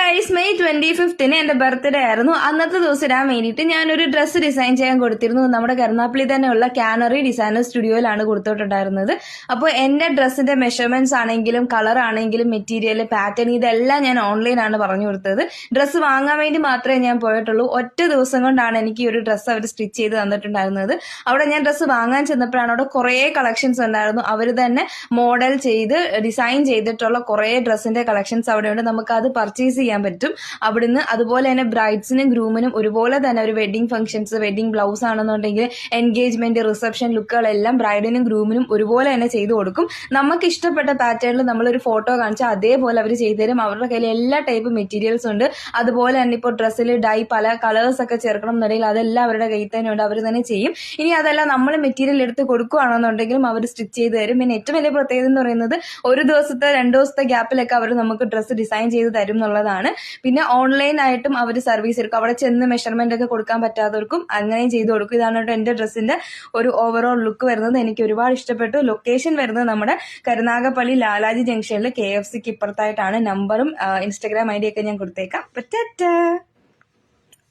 Guys, May 25 എന്റെ birthday ആയിരുന്നു. അന്നത്തെ ദിവസം ഇടാൻ വേണ്ടിയിട്ട് ഞാനൊരു ഡ്രസ്സ് ഡിസൈൻ ചെയ്യാൻ കൊടുത്തിരുന്നു. നമ്മുടെ കരുനാപ്പള്ളി തന്നെയുള്ള കാനറി ഡിസൈനർ സ്റ്റുഡിയോയിലാണ് കൊടുത്തിട്ടുണ്ടായിരുന്നത്. അപ്പോൾ എന്റെ ഡ്രസ്സിന്റെ മെഷർമെന്റ്സ് ആണെങ്കിലും കളർ ആണെങ്കിലും മെറ്റീരിയൽ പാറ്റേൺ ഇതെല്ലാം ഞാൻ ഓൺലൈനാണ് പറഞ്ഞു കൊടുത്തത്. ഡ്രസ്സ് വാങ്ങാൻ വേണ്ടി മാത്രമേ ഞാൻ പോയിട്ടുള്ളൂ. ഒറ്റ ദിവസം കൊണ്ടാണ് എനിക്ക് ഈ ഒരു ഡ്രസ്സ് അവർ സ്റ്റിച്ച് ചെയ്ത് തന്നിട്ടുണ്ടായിരുന്നത്. അവിടെ ഞാൻ ഡ്രസ്സ് വാങ്ങാൻ ചെന്നപ്പോഴാണ് അവിടെ കുറേ കളക്ഷൻസ് ഉണ്ടായിരുന്നു. അവർ തന്നെ മോഡൽ ചെയ്ത് ഡിസൈൻ ചെയ്തിട്ടുള്ള കുറേ ഡ്രസ്സിന്റെ കളക്ഷൻസ് അവിടെയുണ്ട്. നമുക്കത് പർച്ചേസ് ചെയ്യാൻ പറ്റും അവിടുന്ന്. അതുപോലെ തന്നെ ബ്രൈഡ്സിനും ഗ്രൂമിനും ഒരുപോലെ തന്നെ ഒരു വെഡിങ് ഫംഗ്ഷൻസ്, വെഡിങ് ബ്ലൗസ് ആണെന്നുണ്ടെങ്കിൽ എൻഗേജ്മെന്റ്, റിസപ്ഷൻ ലുക്കുകളെല്ലാം ബ്രൈഡിനും ഗ്രൂമിനും ഒരുപോലെ തന്നെ ചെയ്തു കൊടുക്കും. നമുക്ക് ഇഷ്ടപ്പെട്ട പാറ്റേണിൽ നമ്മളൊരു ഫോട്ടോ കാണിച്ചാൽ അതേപോലെ അവർ ചെയ്തു തരും. അവരുടെ കയ്യിൽ എല്ലാ ടൈപ്പ് മെറ്റീരിയൽസ് ഉണ്ട്. അതുപോലെ തന്നെ ഇപ്പോൾ ഡ്രസ്സിൽ ഡൈ പല കളേഴ്സ് ഒക്കെ ചേർക്കണം എന്നുണ്ടെങ്കിൽ അതെല്ലാം അവരുടെ കയ്യിൽ തന്നെ ഉണ്ട്. അവർ തന്നെ ചെയ്യും. ഇനി അതെല്ലാം നമ്മൾ മെറ്റീരിയൽ എടുത്ത് കൊടുക്കുകയാണെന്നുണ്ടെങ്കിലും അവർ സ്റ്റിച്ച് ചെയ്ത് തരും. പിന്നെ ഏറ്റവും വലിയ പ്രത്യേകത എന്ന് പറയുന്നത് ഒരു ദിവസത്തെ 2 ദിവസത്തെ ഗ്യാപ്പിലൊക്കെ അവർ നമുക്ക് ഡ്രസ്സ് ഡിസൈൻ ചെയ്ത് തരും എന്നുള്ളതാണ്. പിന്നെ ഓൺലൈൻ ആയിട്ടും അവർ സർവീസ് എടുക്കും. അവിടെ ചെന്ന് മെഷർമെന്റ് ഒക്കെ കൊടുക്കാൻ പറ്റാത്തവർക്കും അങ്ങനെയും ചെയ്തു കൊടുക്കും. ഇതാണ് കേട്ടോ എന്റെ ഡ്രസ്സിന്റെ ഒരു ഓവറോൾ ലുക്ക് വരുന്നത്. എനിക്ക് ഒരുപാട് ഇഷ്ടപ്പെട്ടു. ലൊക്കേഷൻ വരുന്നത് നമ്മുടെ കരുനാഗപ്പള്ളി ലാലാജി ജംഗ്ഷനിൽ KFCക്ക് ഇപ്പുറത്തായിട്ടാണ്. നമ്പറും ഇൻസ്റ്റാഗ്രാം ID ഒക്കെ ഞാൻ കൊടുത്തേക്കാം.